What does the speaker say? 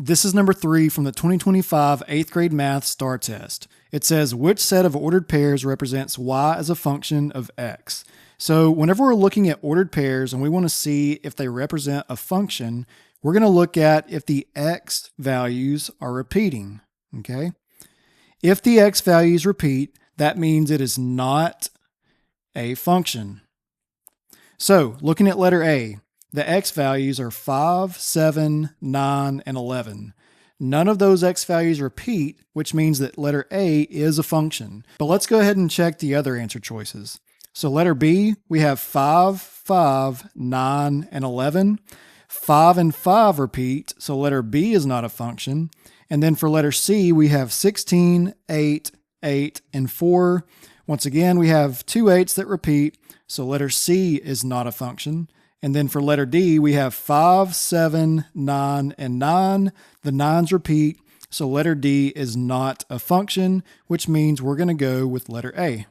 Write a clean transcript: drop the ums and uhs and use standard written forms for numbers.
This is number 3 from the 2025 8th grade math STAAR test. It says, which set of ordered pairs represents y as a function of x? So whenever we're looking at ordered pairs and we want to see if they represent a function, we're going to look at if the x values are repeating, okay? If the x values repeat, that means it is not a function. So looking at letter A, the x values are 5, 7, 9, and 11. None of those x values repeat, which means that letter A is a function. But let's go ahead and check the other answer choices. So letter B, we have 5, 5, 9, and 11. 5 and 5 repeat, so letter B is not a function. And then for letter C, we have 16, 8, 8, and 4. Once again, we have 2 8s that repeat, so letter C is not a function. And then for letter D, we have 5, 7, 9, and 9. The 9s repeat, so letter D is not a function, which means we're going to go with letter A.